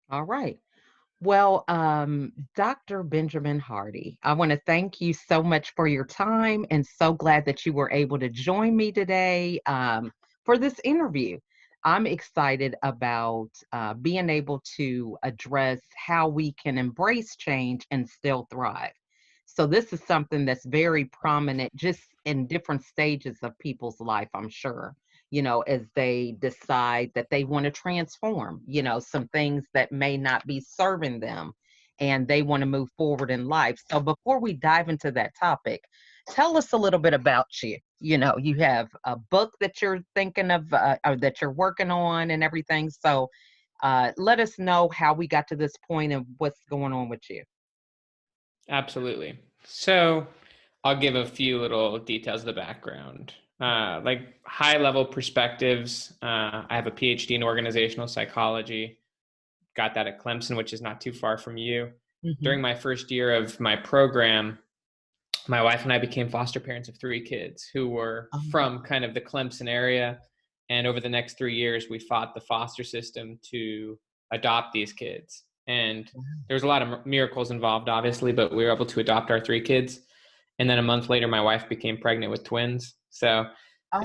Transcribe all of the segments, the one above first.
All right. Well, Dr. Benjamin Hardy, I want to thank you so much for your time and so glad that you were able to join me today for this interview. I'm excited about being able to address how we can embrace change and still thrive. So, this is something that's very prominent just in different stages of people's life, I'm sure, as they decide that they want to transform, some things that may not be serving them and they want to move forward in life. So before we dive into that topic, tell us a little bit about you. You have a book that you're thinking of or that you're working on and everything. So let us know how we got to this point and what's going on with you. Absolutely. So I'll give a few little details of the background. Like high level perspectives. I have a PhD in organizational psychology. Got that at Clemson, which is not too far from you. Hmm. During my first year of my program, my wife and I became foster parents of three kids who were from kind of the Clemson area. And over the next 3 years, we fought the foster system to adopt these kids. And there was a lot of miracles involved, obviously, but we were able to adopt our three kids. And then a month later, my wife became pregnant with twins. So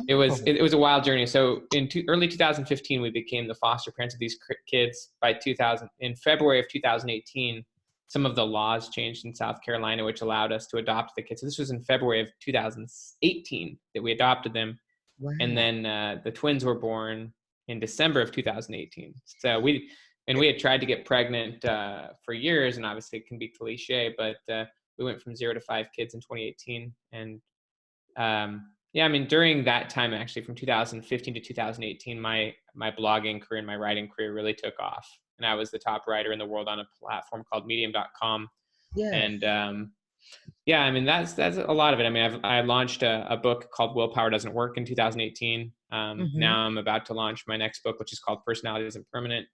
it was Oh, it, it was a wild journey. So in early 2015, we became the foster parents of these kids. By 2000, in February of 2018, some of the laws changed in South Carolina, which allowed us to adopt the kids. So this was in February of 2018 that we adopted them, and wow. then the twins were born in December of 2018. So we had tried to get pregnant for years, and obviously it can be cliche, but we went from 0 to 5 kids in 2018, and yeah, I mean, during that time, actually, from 2015 to 2018, my blogging career and my writing career really took off, and I was the top writer in the world on a platform called Medium.com. Yes. And yeah, I mean, that's a lot of it. I mean, I launched a book called Willpower Doesn't Work in 2018. Hmm. Now I'm about to launch my next book, which is called Personality Isn't Permanent.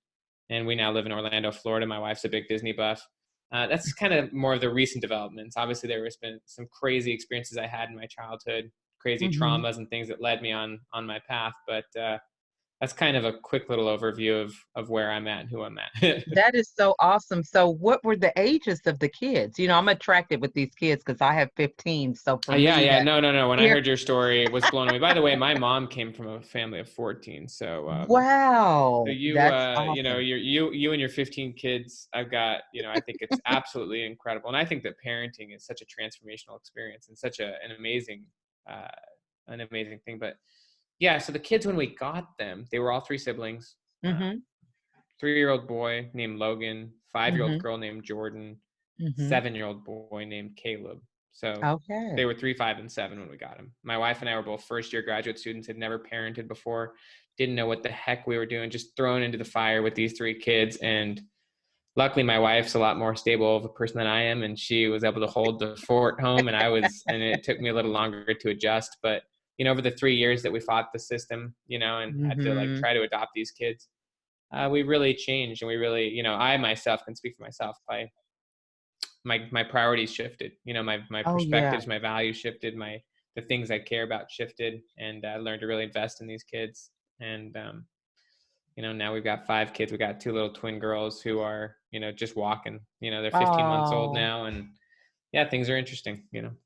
And we now live in Orlando, Florida. My wife's a big Disney buff. That's kind of more of the recent developments. Obviously, there has been some crazy experiences I had in my childhood, crazy Hmm. traumas and things that led me on my path. But that's kind of a quick little overview of where I'm at and who I'm at. That is so awesome. So, what were the ages of the kids? I'm attracted with these kids because I have 15. So, for Yeah, me yeah, to no, no, no. When I hear, heard your story, it was blown away. By the way, my mom came from a family of 14. So wow, that's you know, awesome. you and your 15 kids, I've got, I think it's absolutely incredible. And I think that parenting is such a transformational experience and such uh, an amazing thing. But yeah, so the kids, when we got them, they were all three siblings. Hmm. 3-year-old boy named Logan, 5-year-old Hmm. girl named Jordan, Hmm. 7-year-old boy named Caleb. So they Okay. were 3, 5, and 7 when we got them. My wife and I were both first year graduate students, had never parented before, didn't know what the heck we were doing, just thrown into the fire with these three kids. And luckily, my wife's a lot more stable of a person than I am, and she was able to hold the fort home. And it took me a little longer to adjust. But, over the 3 years that we fought the system, and had to like Hmm. try to adopt these kids, we really changed, and we really, I myself can speak for myself. My priorities shifted. My Oh, yeah. perspectives, my values shifted. The things I care about shifted, and I learned to really invest in these kids. And now we've got 5 kids. We got two little twin girls who are, just walking. They're 15 months old Oh, now, and yeah, things are interesting.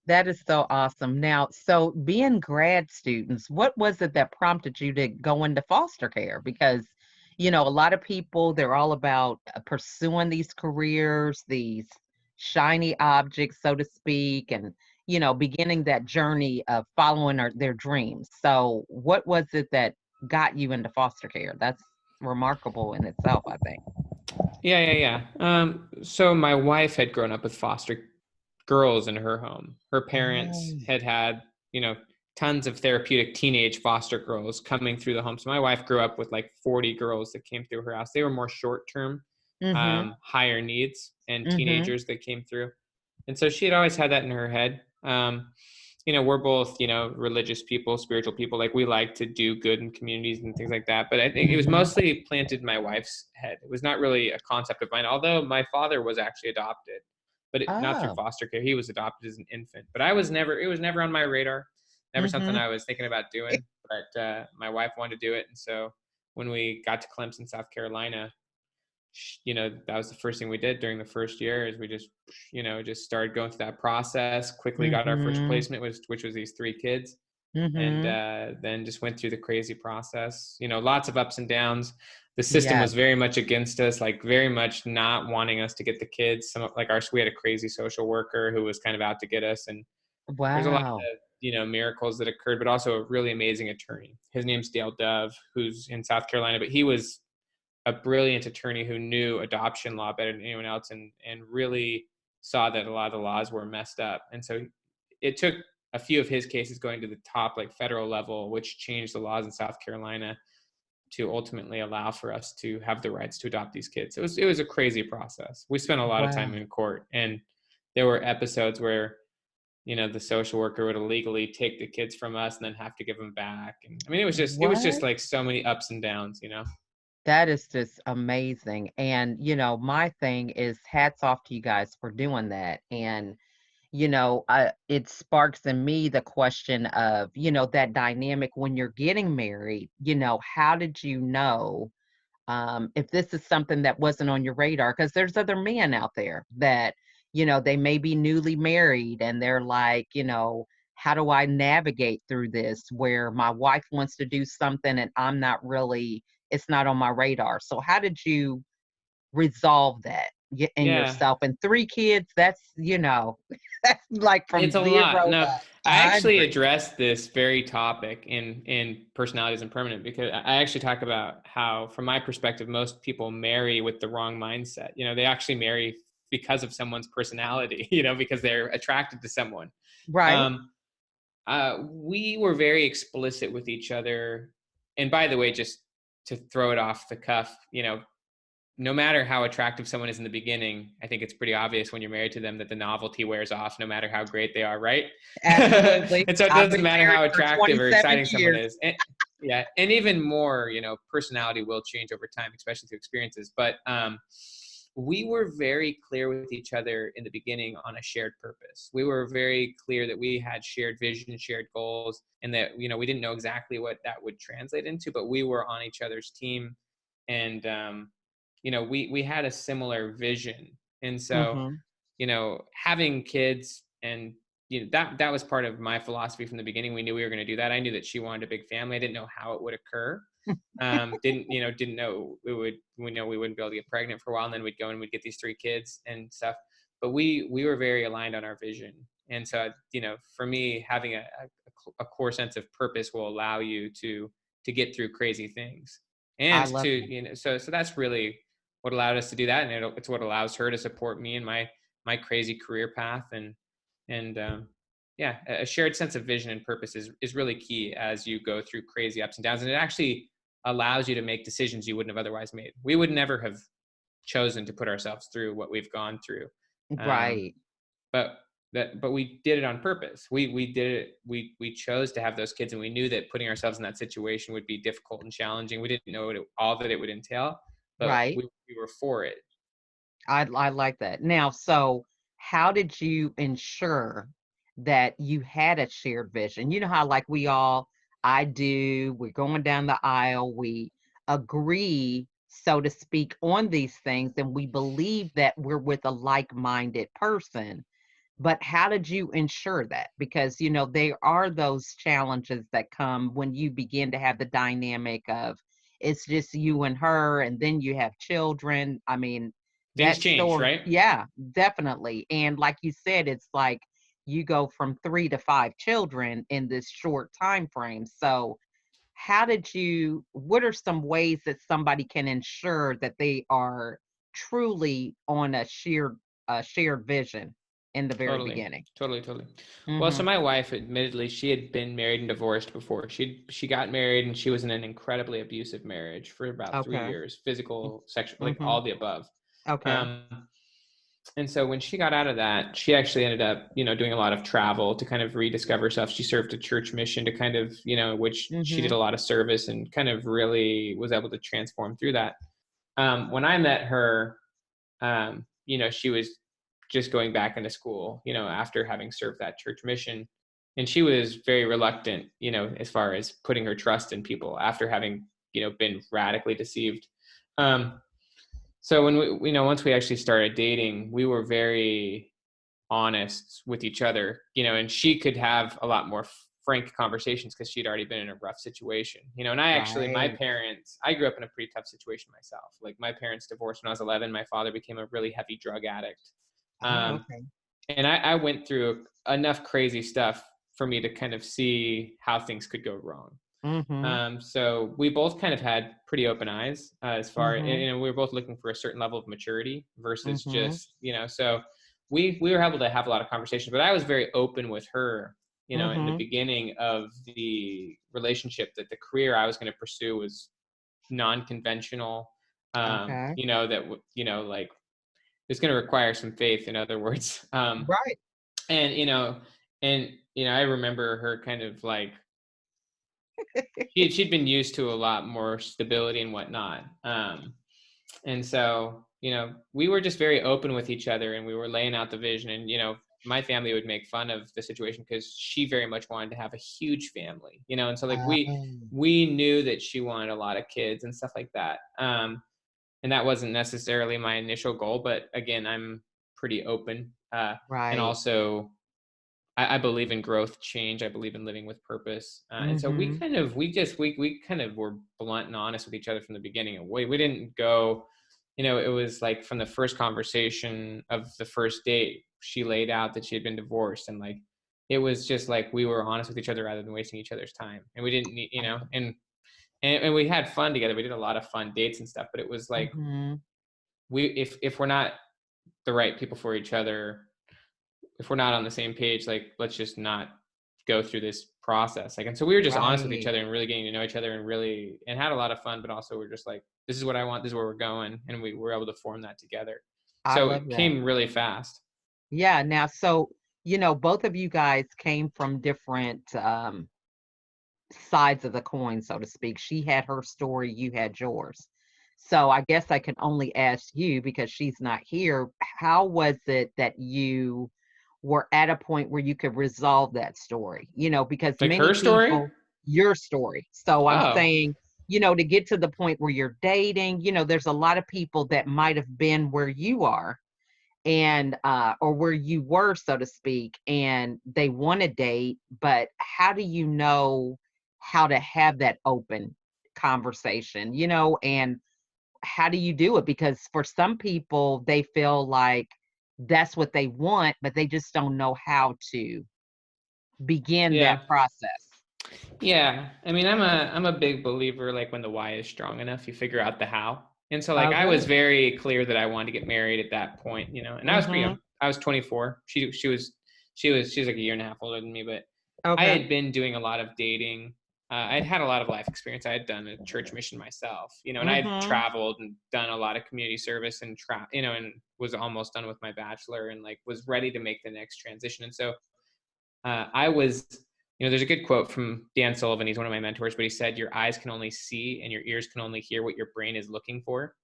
that is so awesome. Now, so being grad students, what was it that prompted you to go into foster care? Because, a lot of people, they're all about pursuing these careers, these shiny objects, so to speak, and, beginning that journey of following their dreams. So, what was it that got you into foster care? That's remarkable in itself, I think. Yeah, yeah, yeah. So my wife had grown up with foster girls in her home. Her parents Oh. had, tons of therapeutic teenage foster girls coming through the home. So my wife grew up with like 40 girls that came through her house. They were more short term, Mm-hmm. higher needs and Mm-hmm. teenagers that came through. And so she had always had that in her head. We're both, religious people, spiritual people. Like we like to do good in communities and things like that. But I think it was Mm-hmm. mostly planted in my wife's head. It was not really a concept of mine, although my father was actually adopted, but not through Oh. foster care. He was adopted as an infant. But it was never on my radar, never something Mm-hmm. I was thinking about doing. But my wife wanted to do it. And so when we got to Clemson, South Carolina, that was the first thing we did during the first year is we just started going through that process, quickly got our first Mhm. placement, which was these 3 kids. And Mhm. then just went through the crazy process, lots of ups and downs. The system Yes. was very much against us, like very much not wanting us to get the kids. We had a crazy social worker who was kind of out to get us. And there's a lot Wow. of, miracles that occurred, but also a really amazing attorney. His name's Dale Dove, who's in South Carolina, but he was a brilliant attorney who knew adoption law better than anyone else, and really saw that a lot of the laws were messed up. And so it took a few of his cases going to the top, like federal level, which changed the laws in South Carolina to ultimately allow for us to have the rights to adopt these kids. It was a crazy process. We spent a lot of Wow. time in court, and there were episodes where the social worker would illegally take the kids from us and then have to give them back. And I mean, it was just What? like so many ups and downs. That is just amazing. And, my thing is hats off to you guys for doing that. And, it sparks in me the question of, that dynamic when you're getting married, how did you know if this is something that wasn't on your radar? Because there's other men out there that, they may be newly married and they're like, how do I navigate through this where my wife wants to do something and I'm not really, it's not on my radar. So how did you resolve that in Yeah. yourself? And 3 kids, that's, that's like from It's a 0 lot. to No, I actually 100. addressed this very topic in Personalities and Permanent, because I actually talk about how, from my perspective, most people marry with the wrong mindset. They actually marry because of someone's personality, because they're attracted to someone. Right. Um, we were very explicit with each other. And by the way, just to throw it off the cuff, no matter how attractive someone is in the beginning, I think it's pretty obvious when you're married to them that the novelty wears off no matter how great they are, right? Absolutely. And so it I've doesn't been matter married how for attractive or 27 exciting someone years. is. Yeah, and even more, personality will change over time, especially through experiences. But we were very clear with each other in the beginning on a shared purpose. We were very clear that we had shared vision, shared goals, and that we didn't know exactly what that would translate into, but we were on each other's team. And we had a similar vision. And so Mhm. having kids, and that was part of my philosophy from the beginning. We knew we were going to do that. I knew that she wanted a big family. I didn't know how it would occur. Didn't know we wouldn't be able to get pregnant for a while, and then we'd go and we'd get these 3 kids and stuff. But we were very aligned on our vision. And so for me, having a core sense of purpose will allow you to get through crazy things, I and love to that. so that's really what allowed us to do that. And it's what allows her to support me in my crazy career path. And yeah, a shared sense of vision and purpose is really key as you go through crazy ups and downs. And it actually allows you to make decisions you wouldn't have otherwise made. We would never have chosen to put ourselves through what we've gone through. Um, Right. but but we did it on purpose. We did it. We chose to have those kids, and we knew that putting ourselves in that situation would be difficult and challenging. We didn't know all that it would entail, but Right. we were for it. I like that. Now, so how did you ensure that you had a shared vision? You know how like I do, we're going down the aisle, we agree, so to speak, on these things, and we believe that we're with a like-minded person. But how did you ensure that? Because, there are those challenges that come when you begin to have the dynamic of it's just you and her, and then you have children. I mean, Things that change, story, right? yeah, definitely. And like you said, it's like you go from 3 to 5 children in this short time frame. So, what are some ways that somebody can ensure that they are truly on a shared vision in the very Totally, beginning? totally, totally. Well, so Mhm. my wife, admittedly, she had been married and divorced before. She got married, and she was in an incredibly abusive marriage for about three Okay. years, physical, sexual, like Mhm. all the above. Okay. Um, and so when she got out of that, she actually ended up, doing a lot of travel to kind of rediscover herself. She served a church mission to kind of, which she did a Mhm. lot of service and kind of really was able to transform through that. When I met her, she was just going back into school, after having served that church mission. And she was very reluctant, as far as putting her trust in people after having, been radically deceived. Um, So when once we actually started dating, we were very honest with each other, and she could have a lot more frank conversations because she'd already been in a rough situation, and my Right. parents, I grew up in a pretty tough situation myself. Like my parents divorced when I was 11. My father became a really heavy drug addict. Oh, Um, okay. and I went through enough crazy stuff for me to kind of see how things could go wrong. Mhm. So we both kind of had pretty open eyes as far, and Mhm. we were both looking for a certain level of maturity versus Mhm. just, so we were able to have a lot of conversations, but I was very open with her, in the Mhm. beginning of the relationship, that the career I was going to pursue was non-conventional, Okay. that, like it's going to require some faith, in other words. Right. And, I remember her kind of like, she'd been used to a lot more stability and whatnot. And so, we were just very open with each other, and we were laying out the vision. And, my family would make fun of the situation because she very much wanted to have a huge family, and so like Oh, we knew that she wanted a lot of kids and stuff like that. And that wasn't necessarily my initial goal, but again, I'm pretty open. And right. also, I believe in growth, change. I believe in living with purpose. And so Mhm. we kind of were blunt and honest with each other from the beginning. And we didn't go, it was like from the first conversation of the first date, she laid out that she had been divorced, and like, it was just like we were honest with each other rather than wasting each other's time. And we didn't need, and we had fun together. We did a lot of fun dates and stuff, but it was like, Mhm. if we're not the right people for each other, if we're not on the same page, like, let's just not go through this process. Like, and so we were just honest with each Right. other and really getting to know each other, and really, and had a lot of fun, but also we're just like, this is what I want, this is where we're going. And we were able to form that together. I So love it that. came really fast. Yeah, now so, both of you guys came from different, sides of the coin, so to speak. She had her story, you had yours. So I guess I can only ask you, because she's not here, how was it that you were at a point where you could resolve that story? Because Like many her story. people, your story. So I'm Oh, saying, to get to the point where you're dating, there's a lot of people that might have been where you are, and or where you were, so to speak, and they want to date, but how do you know how to have that open conversation, and how do you do it? Because for some people, they feel like that's what they want, but they just don't know how to begin that yeah. process. Yeah. I mean, I'm a big believer, like, when the why is strong enough, you figure out the how. And so, like, Oh, I was good. very clear that I wanted to get married at that point, and I was pretty Mm-hmm. young. I was 24. She was like a year and a half older than me, but I Okay. had been doing a lot of dating. I'd had a lot of life experience. I had done a church mission myself, and I had Mm-hmm. traveled and done a lot of community service, and and was almost done with my bachelor, and like was ready to make the next transition. And so, I was, there's a good quote from Dan Sullivan. He's one of my mentors, but he said, "Your eyes can only see, and your ears can only hear what your brain is looking for."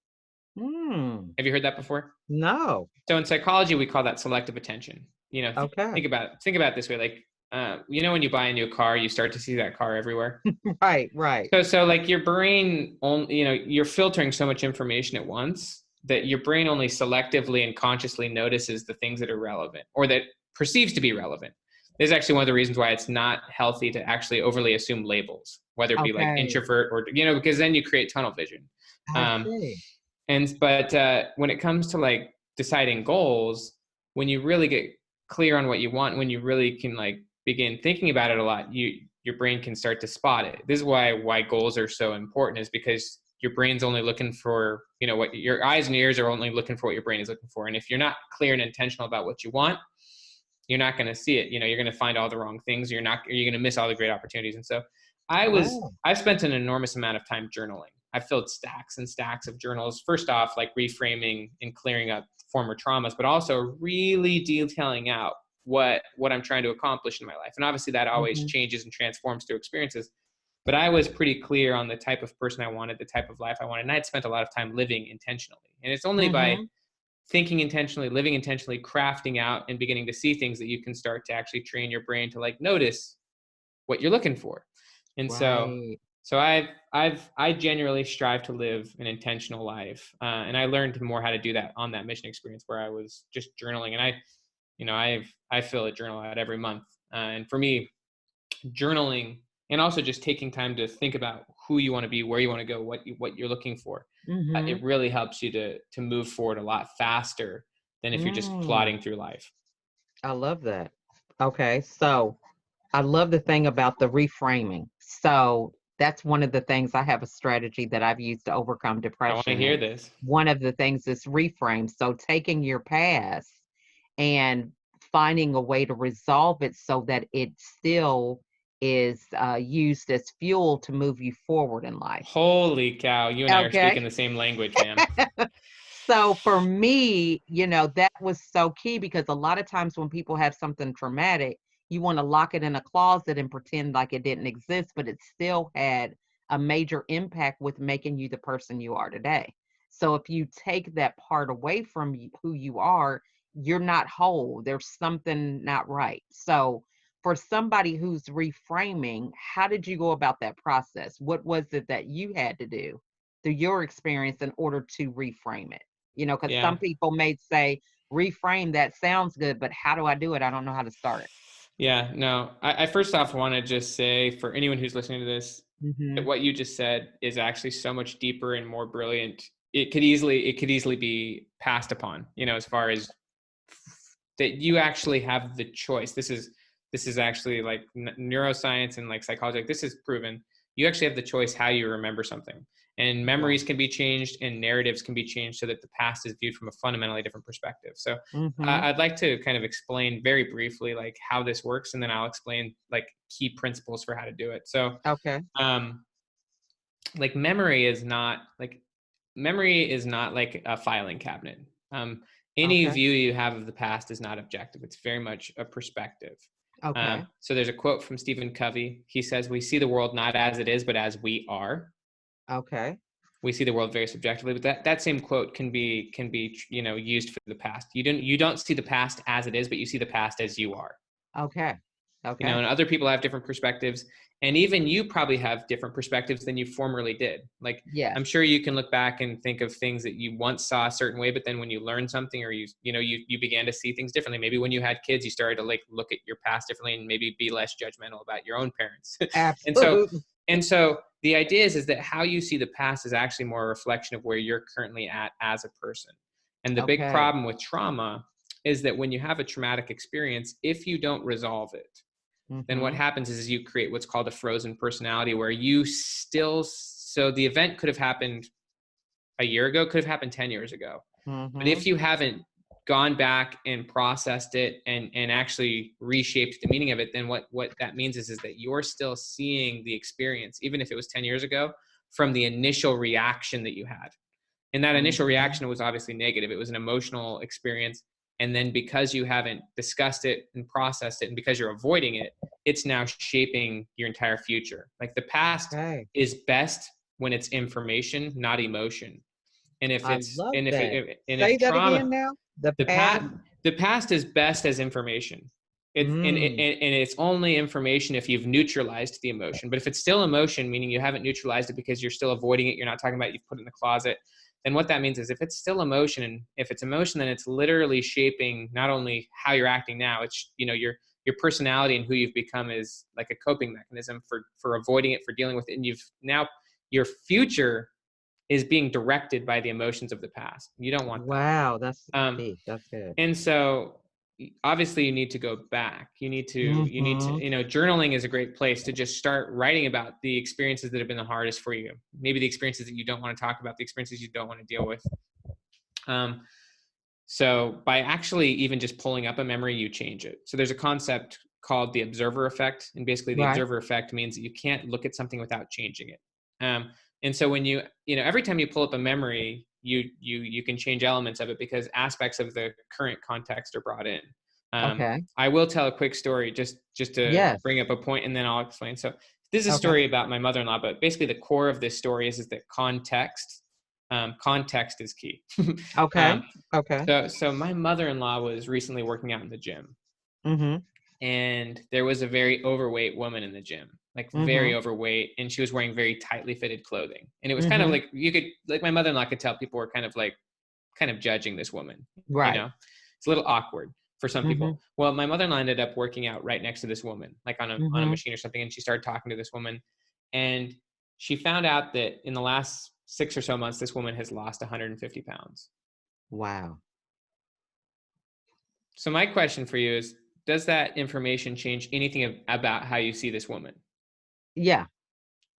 Mm. Have you heard that before? No. So in psychology, we call that selective attention. Okay. Think about it this way: like, when you buy a new car, you start to see that car everywhere. Right, right. So like your brain only, you're filtering so much information at once that your brain only selectively and consciously notices the things that are relevant, or that perceives to be relevant. This is actually one of the reasons why it's not healthy to actually overly assume labels, whether it be like Okay. introvert or, because then you create tunnel vision. I Um, see. but when it comes to like deciding goals, when you really get clear on what you want, when you really can like begin thinking about it a lot, your brain can start to spot it. This is why goals are so important, is because your brain's only looking for, what your eyes and ears are only looking for what your brain is looking for. And if you're not clear and intentional about what you want, you're not going to see it. You're going to find all the wrong things. You're going to miss all the great opportunities. And so Wow. I spent an enormous amount of time journaling. I filled stacks and stacks of journals. First off, like reframing and clearing up former traumas, but also really detailing out what I'm trying to accomplish in my life. And obviously that always Mhm. changes and transforms through experiences. But I was pretty clear on the type of person I wanted, the type of life I wanted. And I'd spent a lot of time living intentionally. And it's only by Mhm. thinking intentionally, living intentionally, crafting out, and beginning to see things that you can start to actually train your brain to like notice what you're looking for. And so Right. So I genuinely strive to live an intentional life, and I learned more how to do that on that mission experience where I was just journaling, and I fill a journal out every month, and for me, journaling and also just taking time to think about who you want to be, where you want to go, what you're looking for, Mm-hmm. it really helps you to move forward a lot faster than if you're just Mm, plodding through life. I love that. Okay, so I love the thing about the reframing. So that's one of the things. I have a strategy that I've used to overcome I want to depression. hear And this. one of the things is reframe. So taking your past and finding a way to resolve it so that it still is used as fuel to move you forward in life. Holy cow, you and I are Okay. speaking the same language, ma'am. So for me, that was so key because a lot of times when people have something traumatic, you want to lock it in a closet and pretend like it didn't exist, but it still had a major impact with making you the person you are today. So if you take that part away from who you are, you're not whole. There's something not right. So for somebody who's reframing, how did you go about that process? What was it that you had to do through your experience in order to reframe it? Because Yeah. some people may say, reframe, that sounds good, but how do I do it? I don't know how to start. Yeah, no. I first off want to just say for anyone who's listening to this, that Mhm. what you just said is actually so much deeper and more brilliant. It could easily be passed upon, as far as that you actually have the choice. This is actually like neuroscience and like psychology. Like this is proven. You actually have the choice how you remember something. And Wow. memories can be changed and narratives can be changed so that the past is viewed from a fundamentally different perspective. So Mhm. I'd like to kind of explain very briefly like how this works, and then I'll explain like key principles for how to do it. So Okay. um, like memory is not like a filing cabinet. Any Okay. view you have of the past is not objective. It's very much a perspective. Okay. So there's a quote from Stephen Covey. He says, "We see the world not as it is, but as we are." Okay. We see the world very subjectively, but that same quote can be used for the past. You don't see the past as it is, but you see the past as you are. Okay. Okay. And other people have different perspectives, and even you probably have different perspectives than you formerly did. Like Yes. I'm sure you can look back and think of things that you once saw a certain way, but then when you learned something, or you began to see things differently. Maybe when you had kids you started to like look at your past differently and maybe be less judgmental about your own parents. and so Absolutely. and so the idea is that how you see the past is actually more a reflection of where you're currently at as a person. And the big Okay. problem with trauma is that when you have a traumatic experience, if you don't resolve it, then what Mhm. happens is you create what's called a frozen personality, where you still, so the event could have happened a year ago, could have happened 10 years ago. But if Mhm. you haven't gone back and processed it and actually reshaped the meaning of it, then what that means is that you're still seeing the experience, even if it was 10 years ago, from the initial reaction that you had. And that initial Mhm. reaction was obviously negative. It was an emotional experience. And then because you haven't discussed it and processed it, and because you're avoiding it, it's now shaping your entire future. Like the past Okay. is best when it's information, not emotion. And if I it's love and if that. it and Say if that again trauma, now. The the past. past the past is best as information. Mm. And it's only information if you've neutralized the emotion. But if it's still emotion, meaning you haven't neutralized it because you're still avoiding it, you're not talking about it, you've put it in the closet, then what that means is if it's still emotion, and if it's emotion, then it's literally shaping not only how you're acting now, it's your personality and who you've become is like a coping mechanism for avoiding it, for dealing with it. And you've now your future is being directed by the emotions of the past. You don't want that. Wow, that's Um, deep. That's good. and so obviously you need to go back. You need to, Mhm. journaling is a great place to just start writing about the experiences that have been the hardest for you. Maybe the experiences that you don't want to talk about, the experiences you don't want to deal with. Um, so by actually even just pulling up a memory, you change it. So there's a concept called the observer effect. And basically the Right. observer effect means that you can't look at something without changing it. And so when every time you pull up a memory, you can change elements of it because aspects of the current context are brought in. Okay. I will tell a quick story just to Yes. bring up a point, and then I'll explain. So this is a Okay. story about my mother-in-law, but basically the core of this story is that context is key. Okay. um, Okay. so my mother-in-law was recently working out in the gym, Mhm. and there was a very overweight woman in the gym, like very Mhm. overweight, and she was wearing very tightly fitted clothing. And it was kind of Mhm. like, you could, like, my mother-in-law could tell people were kind of judging this woman, you Right. know? It's a little awkward for some Mhm. people. Well, my mother-in-law ended up working out right next to this woman, like on a Mhm. machine or something, and she started talking to this woman, and she found out that in the last 6 or so months, this woman has lost 150 pounds. Wow. So my question for you is, does that information change anything about how you see this woman? Yeah.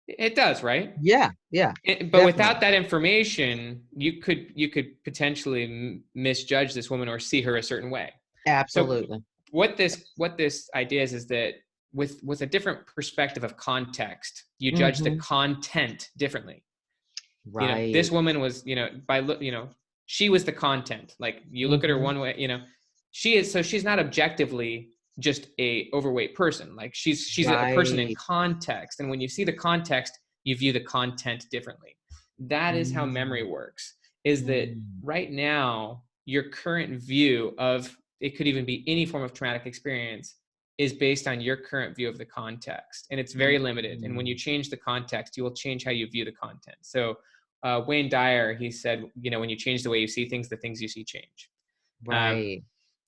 It does, right? Yeah. Yeah. But without Definitely. that information, you could potentially misjudge this woman or see her a certain way. So Absolutely. what this idea is that with a different perspective of context, you judge the Mhm. content differently. This Right. woman was, she was the content. Like, you look at her Mhm. one way, she's not objectively just a overweight person. Like, she's a person in Right. context. And when you see the context, you view the content differently. That is how memory Mm. works, is that Mm. right now, your current view of it could even be any form of traumatic experience is based on your current view of the context. And it's very limited. And when you Mm. change the context, you will change how you view the content. So Wayne Dyer, he said, when you change the way you see things, the things you see change. Um, Right.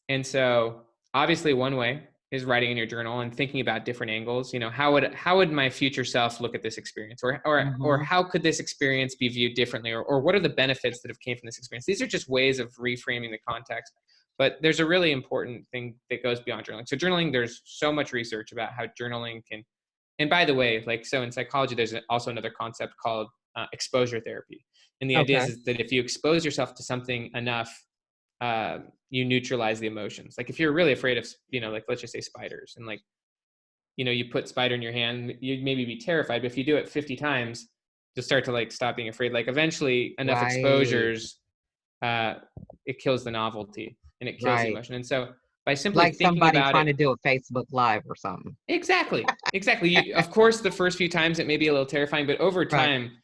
and so obviously one way is writing in your journal and thinking about different angles. How would my future self look at this experience? Or Mhm. how could this experience be viewed differently? Or what are the benefits that have came from this experience? These are just ways of reframing the context. But there's a really important thing that goes beyond journaling. So journaling, there's so much research about how journaling can, and by the way, like, so in psychology, there's also another concept called exposure therapy. And the idea Okay. is that if you expose yourself to something enough, you neutralize the emotions. Like, if you're really afraid of, like, let's just say spiders, and, like, you put spider in your hand, you'd maybe be terrified, but if you do it 50 times, you'll start to, like, stop being afraid. Like, eventually enough Right. exposures, uh, it kills the novelty and it kills the Right. emotion. And so by simply Like thinking somebody about trying it, to do a Facebook Live or something. exactly. Of course, the first few times it may be a little terrifying, but over Right. time,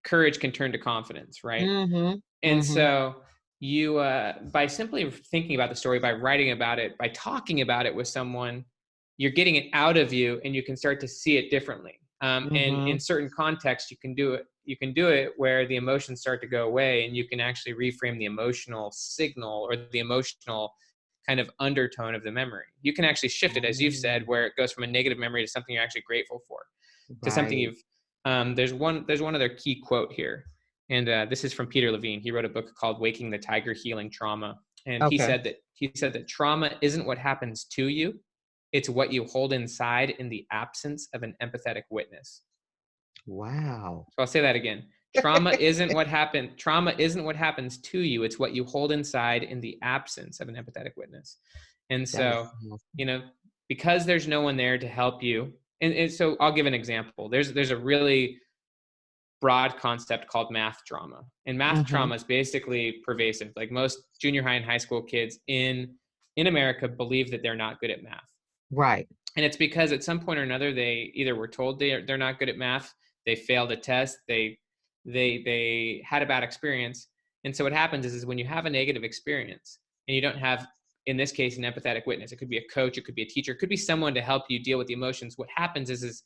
courage can turn to confidence, right? Mhm. And Mhm. so by simply thinking about the story, by writing about it, by talking about it with someone, you're getting it out of you, and you can start to see it differently. And in Mhm. certain contexts, you can do it. You can do it where the emotions start to go away, and you can actually reframe the emotional signal or the emotional kind of undertone of the memory. You can actually shift it, as you've said, Mm. where it goes from a negative memory to something you're actually grateful for, to something Right. you've. There's one other key quote here, and this is from Peter Levine. He wrote a book called "Waking the Tiger: Healing Trauma," and Okay. he said that trauma isn't what happens to you; it's what you hold inside in the absence of an empathetic witness. Wow. So I'll say that again. Trauma isn't what happens to you. It's what you hold inside in the absence of an empathetic witness. And That is so, awesome. you know, because there's no one there to help you. And so I'll give an example. There's a really broad concept called math trauma. And math Mhm. trauma is basically pervasive. Like, most junior high and high school kids in America believe that they're not good at math. Right. And it's because at some point or another, they either were told they're not good at math, they failed a test, they had a bad experience. And so what happens is when you have a negative experience and you don't have, in this case, an empathetic witness, it could be a coach, it could be a teacher, it could be someone to help you deal with the emotions. What happens is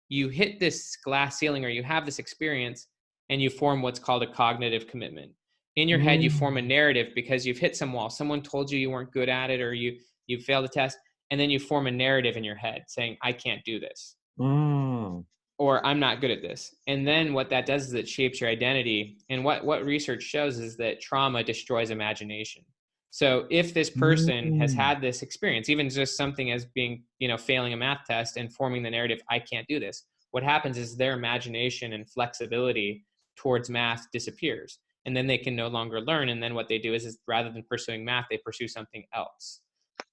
you hit this glass ceiling, or you have this experience, and you form what's called a cognitive commitment. In your head, you form a Mm. narrative because you've hit some wall. Someone told you weren't good at it, or you failed a test, and then you form a narrative in your head saying, I can't do this, Mm. or I'm not good at this. And then what that does is it shapes your identity. And what research shows is that trauma destroys imagination. So if this person has Mm. had this experience, even just something as being, failing a math test and forming the narrative, I can't do this, what happens is their imagination and flexibility towards math disappears. And then they can no longer learn. And then what they do is rather than pursuing math, they pursue something else.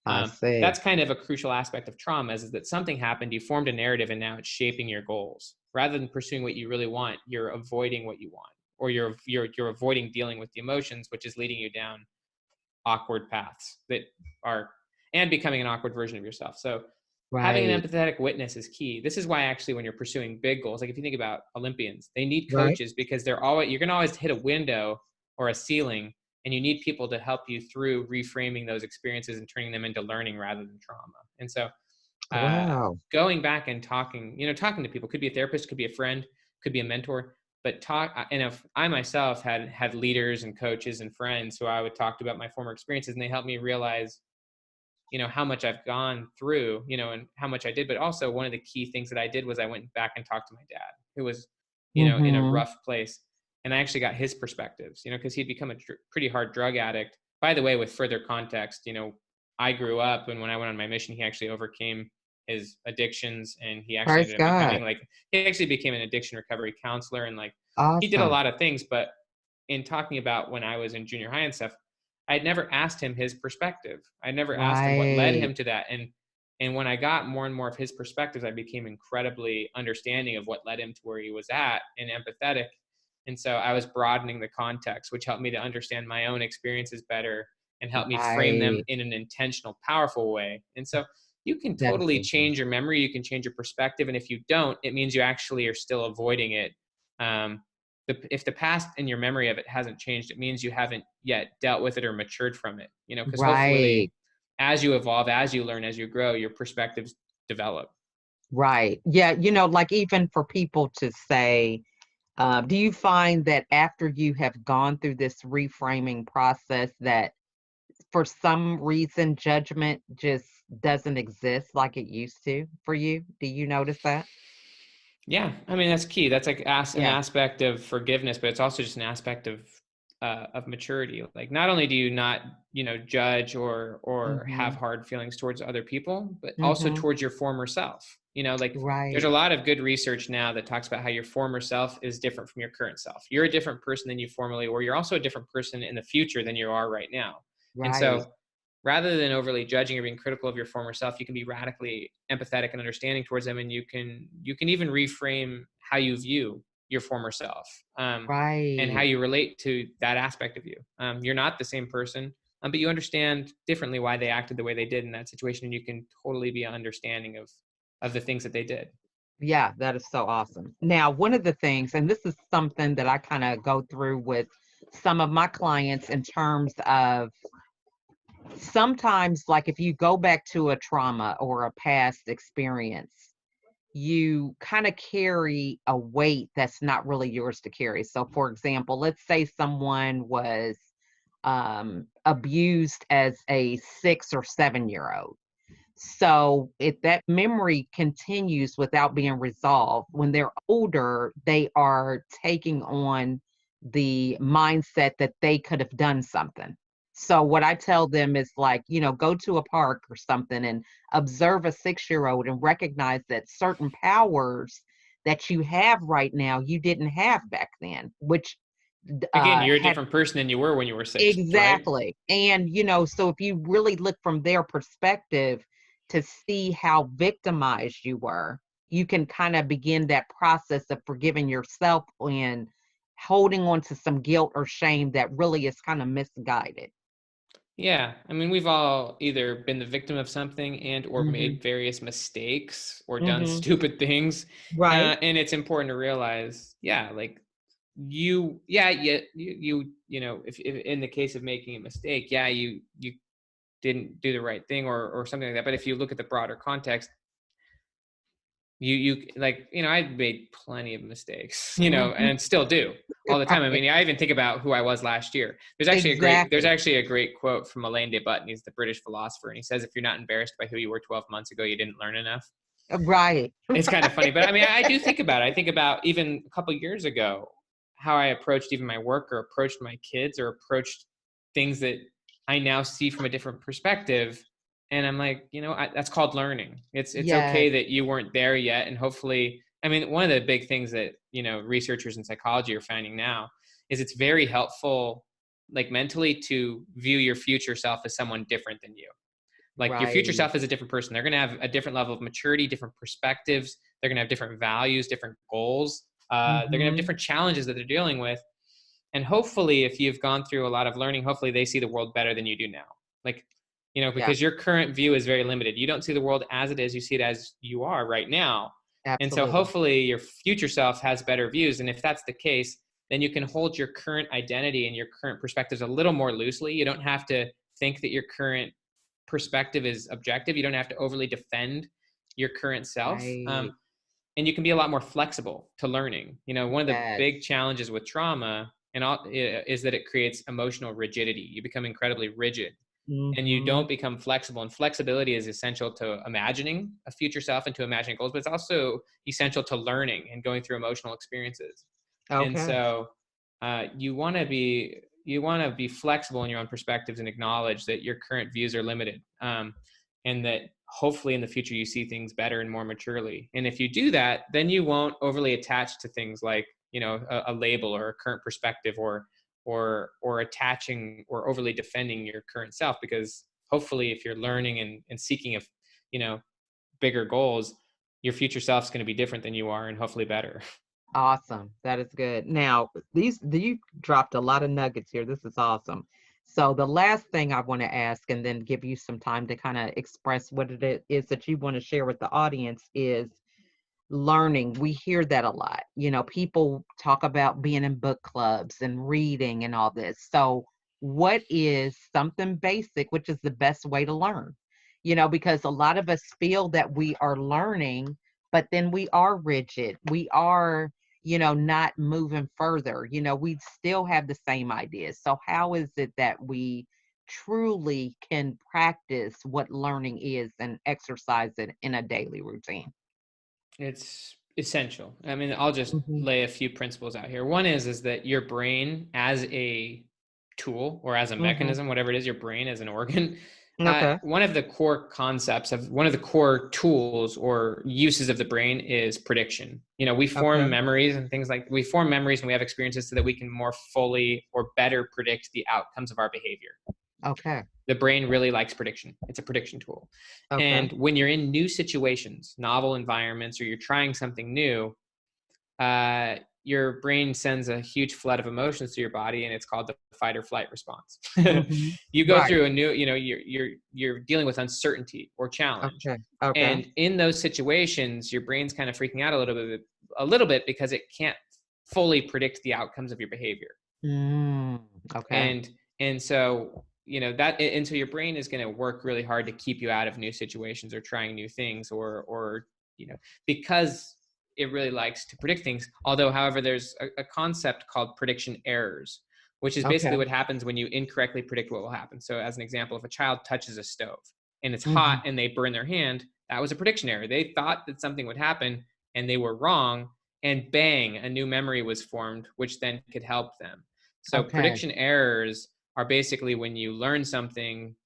I see. That's kind of a crucial aspect of trauma, is that something happened, you formed a narrative, and now it's shaping your goals. Rather than pursuing what you really want, you're avoiding what you want, or you're avoiding dealing with the emotions, which is leading you down awkward paths that are, and becoming an awkward version of yourself. So having an Right. empathetic witness is key. This is why, actually, when you're pursuing big goals, like if you think about Olympians, they need Right. coaches because you're going to always hit a window or a ceiling And you need people to help you through reframing those experiences and turning them into learning rather than trauma. And so Wow. going back and talking to people, could be a therapist, could be a friend, could be a mentor, but and if I myself had leaders and coaches and friends who I would talk to about my former experiences, and they helped me realize, how much I've gone through, and how much I did. But also one of the key things that I did was I went back and talked to my dad, who was, in a Mm-hmm. rough place. And I actually got his perspectives, because he'd become a pretty hard drug addict. By the way, with further context, I grew up, and when I went on my mission, he actually overcame his addictions, and he actually Praise ended up God. becoming he actually became an addiction recovery counselor, and he did a Awesome. lot of things. But in talking about when I was in junior high and stuff, I'd never asked him his perspective. I never asked him what led Right. him to that. And when I got more and more of his perspectives, I became incredibly understanding of what led him to where he was at and empathetic. And so I was broadening the context, which helped me to understand my own experiences better and helped me frame them Right. in an intentional, powerful way. And so you can That is totally so good. change your memory. You can change your perspective. And if you don't, it means you actually are still avoiding it. Um, if the past and your memory of it hasn't changed, it means you haven't yet dealt with it or matured from it, because Right. hopefully as you evolve, as you learn, as you grow, your perspectives develop. Right. Yeah. Like even for people to say, do you find that after you have gone through this reframing process that for some reason judgment just doesn't exist like it used to for you? Do you notice that? Yeah, I mean that's key. That's like an Yeah. aspect of forgiveness, but it's also just an aspect of maturity. Like not only do you not judge or have Mhm. hard feelings towards other people, but also Mhm. towards your former self. Like there's a Right. lot of good research now that talks about how your former self is different from your current self. You're a different person than you formerly were. You're also a different person in the future than you are right now. And Right. so rather than overly judging or being critical of your former self, you can be radically empathetic and understanding towards them, and you can even reframe how you view your former self, and how Right. you relate to that aspect of you. You're not the same person, but you understand differently why they acted the way they did in that situation, and you can totally be understanding of the things that they did. Yeah, that is so awesome. Now, one of the things, and this is something that I kind of go through with some of my clients in terms of sometimes, like if you go back to a trauma or a past experience, you kind of carry a weight that's not really yours to carry. So, for example, let's say someone was abused as a 6 or 7 year old. So if that memory continues without being resolved, when they're older, they are taking on the mindset that they could have done something. So what I tell them is like, go to a park or something and observe a 6 year old and recognize that certain powers that you have right now, you didn't have back then, which Again, you're a had different person than you were when you were 6, right? exactly. And, so if you really look from their perspective to see how victimized you were, you can kind of begin that process of forgiving yourself and holding on to some guilt or shame that really is kind of misguided. Yeah, I mean, we've all either been the victim of something and or Hmm. made various mistakes or done Hmm. stupid things, Right. and it's important to realize, yeah, like if in the case of making a mistake, yeah, you didn't do the right thing or something like that. But if you look at the broader context, you like I made plenty of mistakes, Hmm. and still do all the time. I Right. mean, I even think about who I was last year. There's Exactly. actually a great quote from Alain de Botton. He's the British philosopher, and he says, if you're not embarrassed by who you were 12 months ago, you didn't learn enough. Right. It's kind of funny, but I mean, I do think about it. I think about even a couple of years ago how I approached even my work or approached my kids or approached things that I now see from a different perspective. And I'm like, that's called learning. It's Yes. okay that you weren't there yet, and hopefully, I mean, one of the big things that researchers in psychology are finding now is it's very helpful, like mentally, to view your future self as someone different than you. Like your future Right. self is a different person. They're going to have a different level of maturity, different perspectives. They're going to have different values, different goals. They're going to have Hmm. different challenges that they're dealing with. And hopefully, if you've gone through a lot of learning, hopefully they see the world better than you do now. Like, Yeah, because your current view is very limited. You don't see the world as it is. You see it as you are right now. And so absolutely. hopefully your future self has better views. And if that's the case, then you can hold your current identity and your current perspectives a little more loosely. You don't have to think that your current perspective is objective. You don't have to overly defend your current self. Right. And you can be a lot more flexible to learning. One of the Yes. big challenges with trauma is that it creates emotional rigidity. You become incredibly rigid and you Mm-hmm. don't become flexible. And flexibility is essential to imagining a future self and to imagining goals, but it's also essential to learning and going through emotional experiences. And Okay. so you want to be flexible in your own perspectives and acknowledge that your current views are limited, and that hopefully in the future you see things better and more maturely. And if you do that, then you won't overly attach to things like a label or a current perspective, or attaching or overly defending your current self, because hopefully if you're learning and seeking bigger goals, your future self is going to be different than you are, and hopefully better. Awesome. That is good. Now, you dropped a lot of nuggets here. This is awesome. So the last thing I want to ask, and then give you some time to kind of express what it is that you want to share with the audience, is learning. We hear that a lot. People talk about being in book clubs and reading and all this. So what is something basic, which is the best way to learn? Because a lot of us feel that we are learning, but then we are rigid. We are, not moving further. We still have the same ideas. So how is it that we truly can practice what learning is and exercise it in a daily routine? It's essential. I mean, I'll just Mhm. lay a few principles out here. One is that your brain as a tool or as a Mhm. mechanism, whatever it is, your brain as an organ, Okay. one of the core concepts of one of the core tools or uses of the brain is prediction. We form Okay. memories and things like we form memories and we have experiences so that we can more fully or better predict the outcomes of our behavior. Okay. The brain really likes prediction. It's a prediction tool. Okay. And when you're in new situations, novel environments, or you're trying something new, your brain sends a huge flood of emotions to your body, and it's called the fight or flight response. Mhm. You go Right. through a new, you're dealing with uncertainty or challenge, Okay. Okay. and in those situations, your brain's kind of freaking out a little bit because it can't fully predict the outcomes of your behavior. Mm. Okay. And so and so your brain is going to work really hard to keep you out of new situations or trying new things, or because it really likes to predict things. Although, however, there's a concept called prediction errors, which is basically Okay. what happens when you incorrectly predict what will happen. So as an example, if a child touches a stove and it's hot Mhm. and they burn their hand, that was a prediction error. They thought that something would happen and they were wrong, and bang, a new memory was formed which then could help them. So Okay. prediction errors are basically when you learn something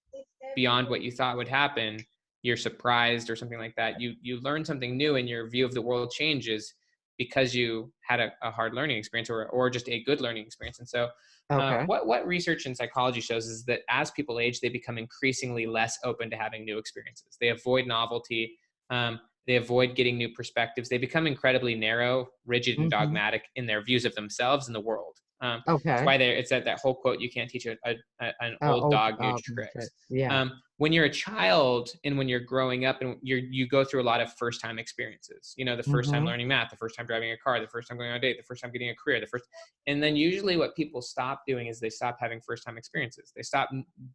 beyond what you thought would happen, you're surprised or something like that. You learn something new and your view of the world changes because you had a hard learning experience, or just a good learning experience. And so Okay. what research in psychology shows is that as people age, they become increasingly less open to having new experiences. They avoid novelty. They avoid getting new perspectives. They become incredibly narrow, rigid, and Mhm. dogmatic in their views of themselves and the world. It's Okay. why it's that whole quote: "You can't teach an old Old dog new dog new tricks." tricks. Yeah. When you're a child and when you're growing up and you go through a lot of first time experiences, the first time Mhm. learning math, the first time driving a car, the first time going on a date, the first time getting a career, and then usually what people stop doing is they stop having first time experiences. They stop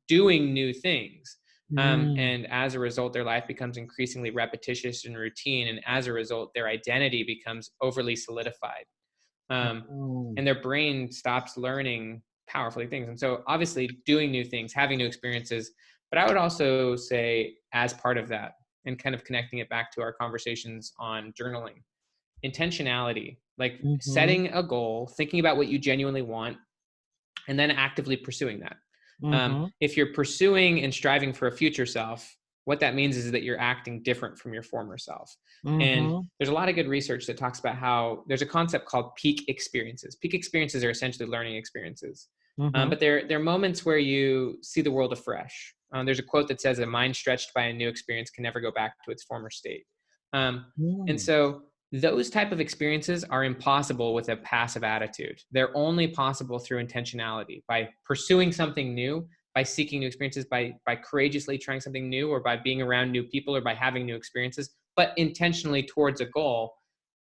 doing new things. Mm. And as a result, their life becomes increasingly repetitious and routine. And as a result, their identity becomes overly solidified. Mm. And their brain stops learning powerfully things. And so obviously doing new things, having new experiences, but I would also say as part of that, and kind of connecting it back to our conversations on journaling, intentionality, like Mhm. setting a goal, thinking about what you genuinely want, and then actively pursuing that. Mhm. If you're pursuing and striving for a future self, what that means is that you're acting different from your former self. And Mhm. there's a lot of good research that talks about how there's a concept called peak experiences. Peak experiences are essentially learning experiences, Mhm. but they're moments where you see the world afresh. There's a quote that says, "A mind stretched by a new experience can never go back to its former state." And Mm. so those type of experiences are impossible with a passive attitude. They're only possible through intentionality, by pursuing something new, by seeking new experiences, by courageously trying something new, or by being around new people, or by having new experiences, but intentionally towards a goal.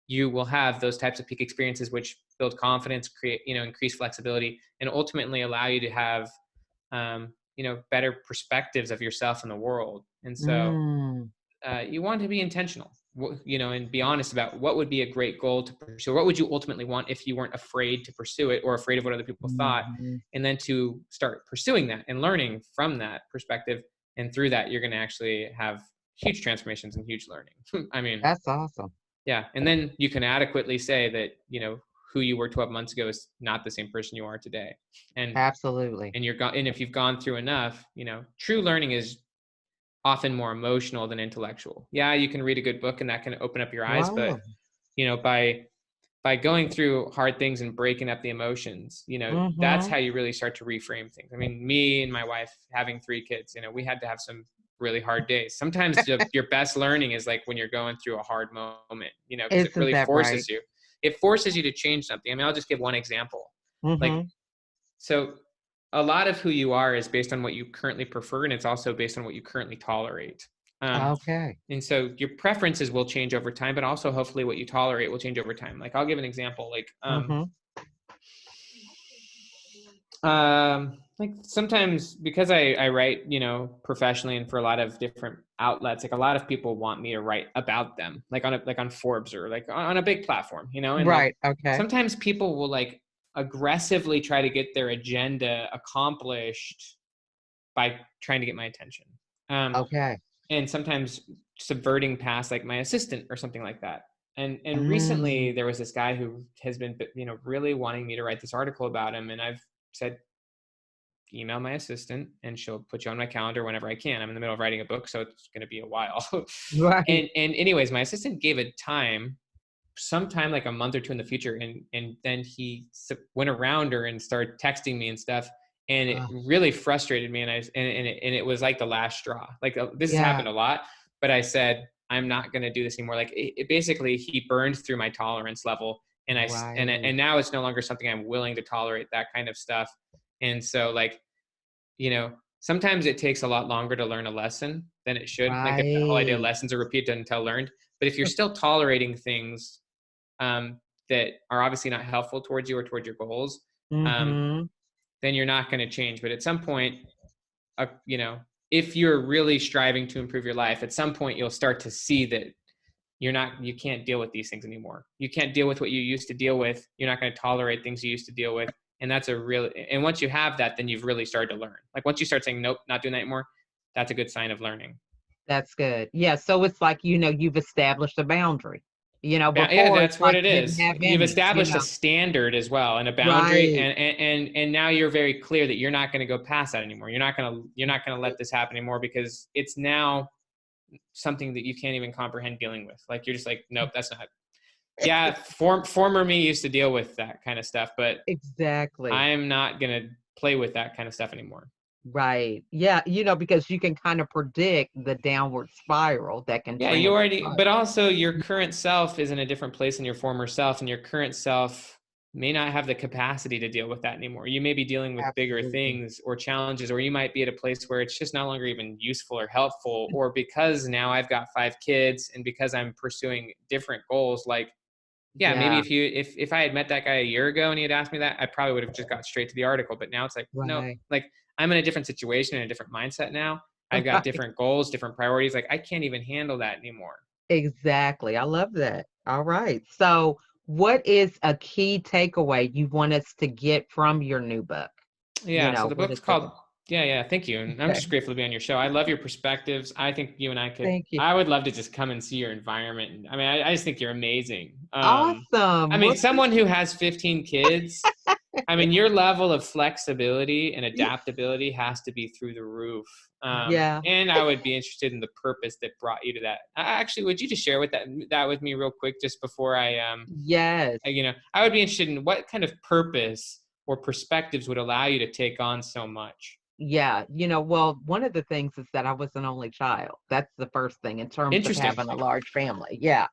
you will have those types of peak experiences, which build confidence, create, increase flexibility, and ultimately allow you to have, better perspectives of yourself and the world. And so Mm, you want to be intentional, and be honest about what would be a great goal to pursue. What would you ultimately want if you weren't afraid to pursue it or afraid of what other people thought? mhm. And then to start pursuing that and learning from that perspective. And through that, you're going to actually have huge transformations and huge learning. I mean, That's awesome. yeah. And then you can adequately say that, who you were 12 months ago is not the same person you are today. And, Absolutely. and and if you've gone through enough, true learning is often more emotional than intellectual. Yeah, you can read a good book and that can open up your eyes, but Wow. by going through hard things and breaking up the emotions, that's Mhm. how you really start to reframe things. I mean, me and my wife having 3 kids, we had to have some really hard days. Sometimes your best learning is like when you're going through a hard moment, because it Isn't really that right? forces you. It forces you to change something. I mean, I'll just give one example. Like, Mhm. so a lot of who you are is based on what you currently prefer, and it's also based on what you currently tolerate. Um, Okay. and so your preferences will change over time, but also hopefully what you tolerate will change over time. Like I'll give an example. Mhm. Like sometimes because I write, professionally and for a lot of different outlets, like a lot of people want me to write about them, like on Forbes or like on a big platform, and like Right. Okay. sometimes people will like aggressively try to get their agenda accomplished by trying to get my attention. Um, Okay. and sometimes subverting past like my assistant or something like that. And recently Mm. there was this guy who has been, really wanting me to write this article about him, and I've said, email my assistant and she'll put you on my calendar whenever I can. I'm in the middle of writing a book, so it's going to be a while. Right. and anyways, my assistant gave a time, sometime like a month or two in the future, and then he went around her and started texting me and stuff, and it Oh, really frustrated me, and it was like the last straw. Like this has yeah. happened a lot, but I said I'm not going to do this anymore. Like it basically he burned through my tolerance level, and Right. and now it's no longer something I'm willing to tolerate, that kind of stuff. And so like, sometimes it takes a lot longer to learn a lesson than it should. Like the whole idea of Right. lessons are repeated until learned. But if you're still tolerating things, that are obviously not helpful towards you or towards your goals, um, Mhm. then you're not going to change. But at some point, uh, you know, if you're really striving to improve your life, at some point you'll start to see that you can't deal with these things anymore. You can't deal with what you used to deal with. You're not going to tolerate things you used to deal with. And and once you have that, then you've really started to learn. Like once you start saying, nope, not doing that anymore, that's a good sign of learning. That's good. Yeah, so it's like, you've established a boundary. Yeah, Before it's that's what like it you didn't is. have You've any. established a standard as well and a boundary, Right. and now you're very clear that you're not going to go past that anymore. You're not going to let this happen anymore, because it's now something that you can't even comprehend dealing with. Like you're just like, nope, that's not. Yeah, former me used to deal with that kind of stuff, but Exactly. I am not going to play with that kind of stuff anymore. Right. Yeah, because you can kind of predict the downward spiral that can Yeah, you already, transpire. but also your current self is in a different place than your former self, and your current self may not have the capacity to deal with that anymore. You may be dealing with bigger Absolutely. things or challenges, or you might be at a place where it's just no longer even useful or helpful, or because now I've got 5 kids and because I'm pursuing different goals, like, yeah, maybe Yeah, if I had met that guy a year ago and he had asked me that, I probably would have just got straight to the article. But now it's like, no, right. like I'm in a different situation and a different mindset now. I've got Right. different goals, different priorities. Like I can't even handle that anymore. Exactly. I love that. All right. So, what is a key takeaway you want us to get from your new book? Yeah. So the What book's is it? called, yeah, yeah. Thank you. And I'm Okay. just grateful to be on your show. I love your perspectives. I think you and Thank you. I would love to just come and see your environment. And I mean, I just think you're amazing. I Awesome. mean, Well, someone who has 15 kids, I mean, your level of flexibility and y- adaptability has to be through the roof. yeah. And I would be interested in the purpose that brought you to that. Actually, would you just share that with me real quick, just before Yes. I would be interested in what kind of purpose or perspectives would allow you to take on so much. Yeah. Well, one of the things is that I was an only child. That's the first thing in terms of Interesting. having a large family. Yeah.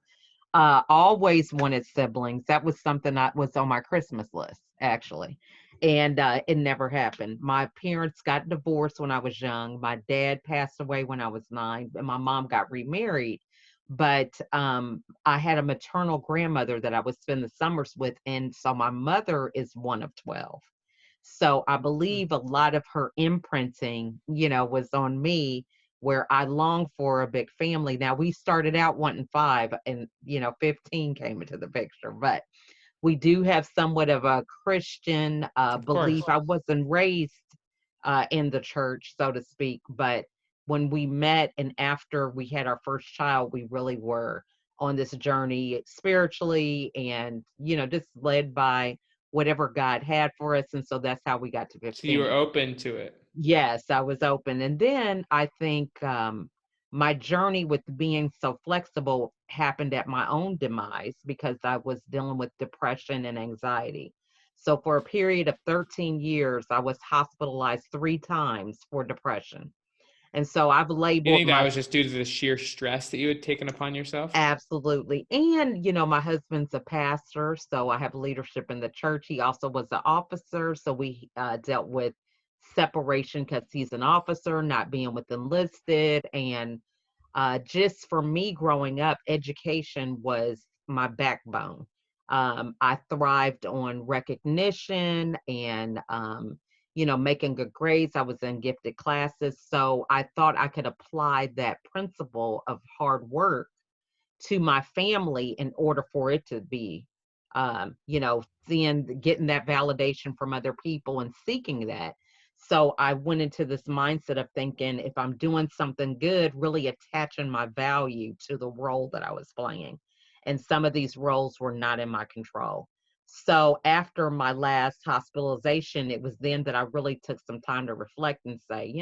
Always wanted siblings. That was something that was on my Christmas list, actually. And it never happened. My parents got divorced when I was young. My dad passed away when I was 9, and my mom got remarried But I had a maternal grandmother that I would spend the summers with. And so my mother is one of 12. So I believe a lot of her imprinting, was on me, where I long for a big family. Now, we started out wanting five, and 15 came into the picture, but we do have somewhat of a Christian Of belief. course. I wasn't raised in the church, so to speak, but when we met and after we had our first child, we really were on this journey spiritually, and just led by whatever God had for us. And so that's how we got to So you were 15. open to it. Yes, I was open. And then I think my journey with being so flexible happened at my own demise because I was dealing with depression and anxiety. So for a period of 13 years, I was hospitalized 3 times for depression. And so I've You labeled think that my was just due to the sheer stress that you had taken upon yourself? absolutely. And, my husband's a pastor, so I have leadership in the church. He also was an officer. So we dealt with separation because he's an officer, not being with enlisted. And just for me growing up, education was my backbone. I thrived on recognition and, making good grades. I was in gifted classes. So I thought I could apply that principle of hard work to my family in order for it to be, getting that validation from other people and seeking that. So I went into this mindset of thinking if I'm doing something good, really attaching my value to the role that I was playing. And some of these roles were not in my control. So after my last hospitalization, it was then that I really took some time to reflect and say,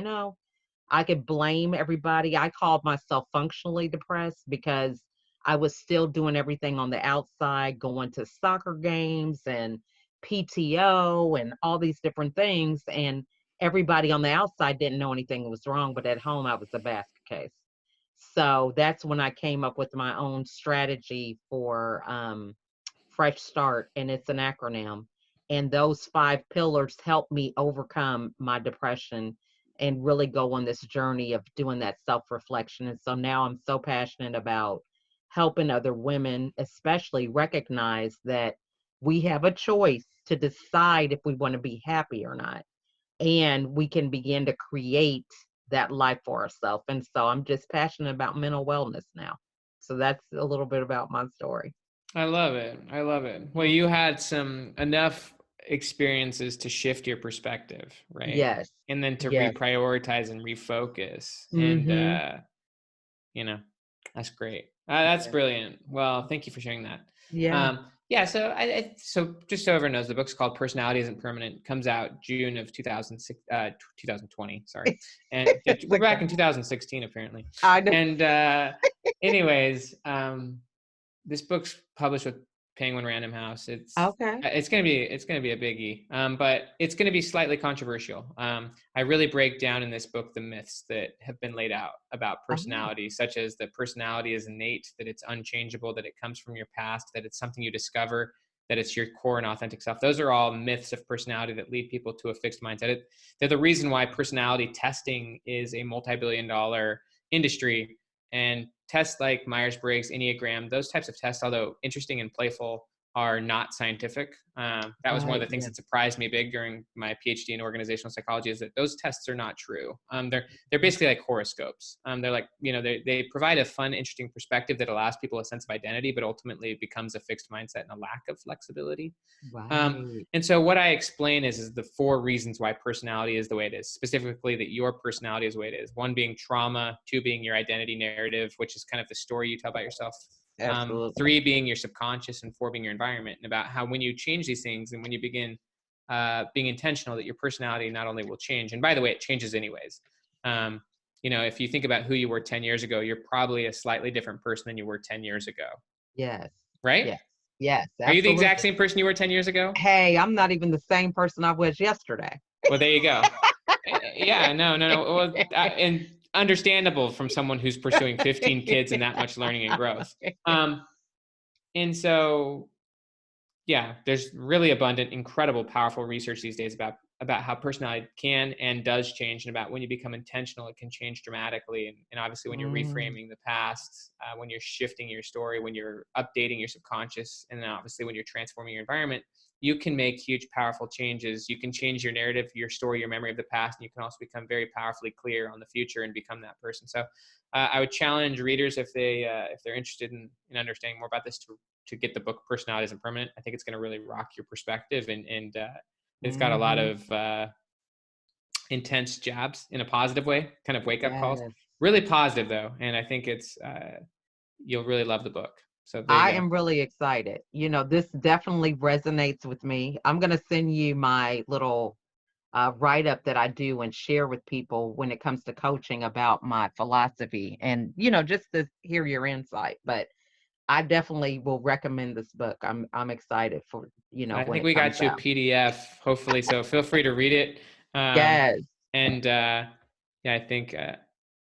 I could blame everybody. I called myself functionally depressed because I was still doing everything on the outside, going to soccer games and PTO and all these different things. And everybody on the outside didn't know anything was wrong, but at home I was a basket case. So that's when I came up with my own strategy for Fresh Start, and it's an acronym. And those 5 pillars help me overcome my depression and really go on this journey of doing that self reflection. And so now I'm so passionate about helping other women, especially recognize that we have a choice to decide if we want to be happy or not. And we can begin to create that life for ourselves. And so I'm just passionate about mental wellness now. So that's a little bit about my story. I love it. I love it. Well, Mhm. you had some enough experiences to shift your perspective, right? Yes. And then to Yes. reprioritize and refocus. And, Mhm. you know, that's great. That's Yeah. brilliant. Well, thank you for sharing that. Yeah. Yeah. So so just so everyone knows, the book's called Personality Isn't Permanent. Comes out June of 2006, 2020. Sorry. And It's we're back okay. in 2016, apparently. I know. And, anyways, this book's published with Penguin Random House. Okay. It's gonna be a biggie, but it's gonna be slightly controversial. I really break down in this book the myths that have been laid out about Oh, personality, such as that personality is innate, that it's unchangeable, that it comes from your past, that it's something you discover, that it's your core and authentic self. Those are all myths of personality that lead people to a fixed mindset. They're the reason why personality testing is a multi-billion-dollar industry, and tests like Myers-Briggs, Enneagram, those types of tests, although interesting and playful, are not scientific. That was one of right. the things Yeah. that surprised me big during my PhD in organizational psychology, is that those tests are not true. They're basically Okay. like horoscopes. They're like, they provide a fun, interesting perspective that allows people a sense of identity, but ultimately it becomes a fixed mindset and a lack of flexibility. Right. And so what I explain is the 4 reasons why personality is the way it is, specifically that your personality is the way it is. 1 being trauma, 2 being your identity narrative, which is kind of the story you tell about yourself. Absolutely. 3 being your subconscious, and 4 being your environment. And about how when you change these things and when you begin being intentional, that your personality not only will change, and by the way, it changes anyways. Um, if you think about who you were 10 years ago, you're probably a slightly different person than you were 10 years ago, Yes. right? Yes. Yes. Are you the exact Absolutely. same person you were 10 years ago? Hey, I'm not even the same person I was yesterday. Well, there you go. Yeah, no, no, no. Well, and understandable from someone who's pursuing 15 kids and that much learning and growth. Um, and so, yeah, there's really abundant, incredible, powerful research these days about how personality can and does change, and about when you become intentional, it can change dramatically. And obviously, when you're Mm, reframing the past, when you're shifting your story, when you're updating your subconscious, and then obviously when you're transforming your environment, you can make huge, powerful changes. You can change your narrative, your story, your memory of the past, and you can also become very powerfully clear on the future and become that person. So, I would challenge readers if they're interested in understanding more about this to get the book Personality Isn't Permanent. I think it's going to really rock your perspective, and it's got a lot mhm. of intense jabs in a positive way, kind of wake up calls. Yes. Really positive though, and I think it's you'll really love the book. So there you I go. am really excited. This definitely resonates with me. I'm going to send you my little write up that I do and share with people when it comes to coaching about my philosophy and, just to hear your insight. But I definitely will recommend this book. I'm excited for, I when think it we comes got you a out. PDF, hopefully. So feel free to read it. Um, Yes, and yeah,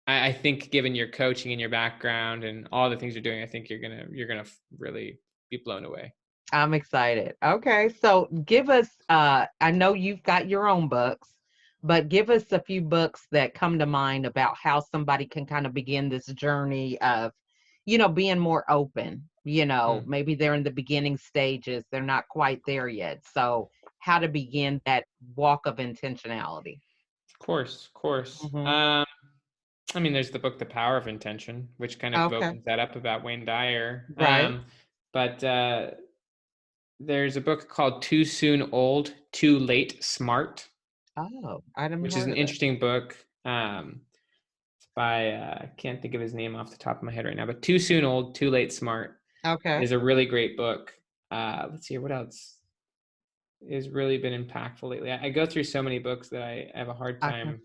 I think given your coaching and your background and all the things you're doing, I think you're gonna really be blown away. I'm excited. Okay, so give us I know you've got your own books, but give us a few books that come to mind about how somebody can kind of begin this journey of, being more open. Hmm. Maybe they're in the beginning stages, they're not quite there yet. So, how to begin that walk of intentionality. Of course, of course. Hmm. I mean, there's the book The Power of Intention, which kind of Okay. opens that up about Wayne Dyer. Right. But there's a book called Too Soon Old, Too Late Smart, Oh, I haven't which is heard an of that. interesting book. It's by I can't think of his name off the top of my head right now, but Too Soon Old, Too Late Smart Okay. is a really great book. Let's see what else has really been impactful lately. I go through so many books that I have a hard Okay. time,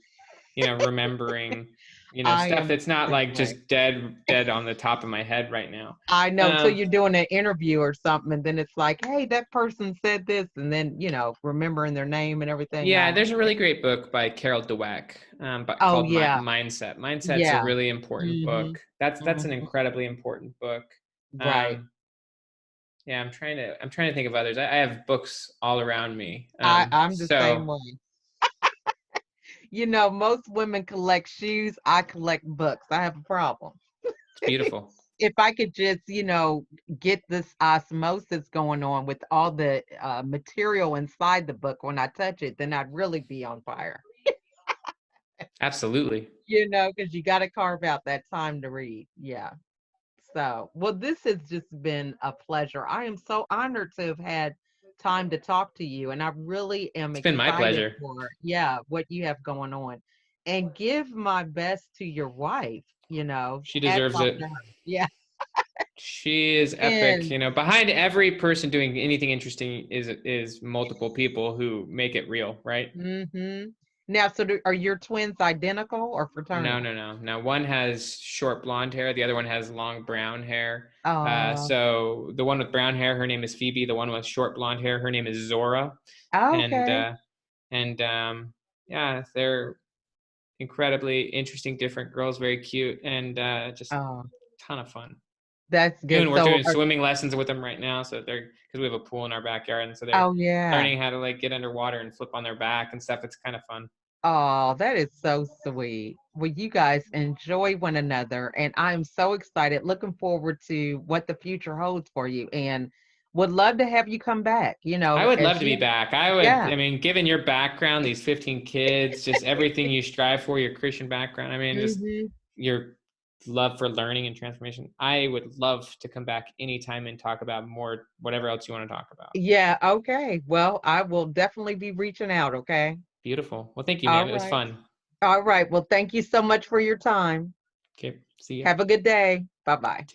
remembering, I stuff am that's not the same like way. just dead on the top of my head right now. I know till Um, you're doing an interview or something, and then it's like, hey, that person said this, and then remembering their name and everything. yeah, there's a really great book by Carol Dweck, but Oh called yeah, Mindset. Mindset's a yeah. really important Hmm. book. That's an Hmm. incredibly important book. Right. Um, yeah, I'm trying to think of others. I have books all around me. I'm the same So way. Most women collect shoes. I collect books. I have a problem. it's beautiful. If I could just, get this osmosis going on with all the material inside the book when I touch it, then I'd really be on fire. Absolutely. Because you got to carve out that time to read. Yeah. So, well, this has just been a pleasure. I am so honored to have had time to talk to you, and I really am It's been my excited pleasure. for, yeah, what you have going on. And give my best to your wife, She hats deserves off it. to her. Yeah. She is epic. And Behind every person doing anything interesting is multiple people who make it real, right? hmm now, so are your twins identical or No, fraternal? no, no. Now one has short blonde hair, the other one has long brown hair. Uh, So the one with brown hair, her name is Phoebe. The one with short blonde hair, her name is Zora. And okay. yeah, they're incredibly interesting, different girls, very cute, and just Oh, ton of fun. that's good. Doing we're So, doing swimming lessons with them right now, so they're because we have a pool in our backyard, and so they're oh yeah. learning how to like get underwater and flip on their back and stuff. It's kind of fun. Oh, that is so sweet. Well, you guys enjoy one another, and I'm so excited, looking forward to what the future holds for you, and would love to have you come back, I would love as to be you, back. yeah. I mean, given your background, these 15 kids, just everything you strive for, your Christian background, I mean, just Hmm. your love for learning and transformation. I would love to come back anytime and talk about more, whatever else you want to talk about. Yeah, okay. Well, I will definitely be reaching out, okay? Beautiful. Well, thank you, All man. It was right. fun. All right. Well, thank you so much for your time. Okay. See ya. Have a good day. Bye-bye.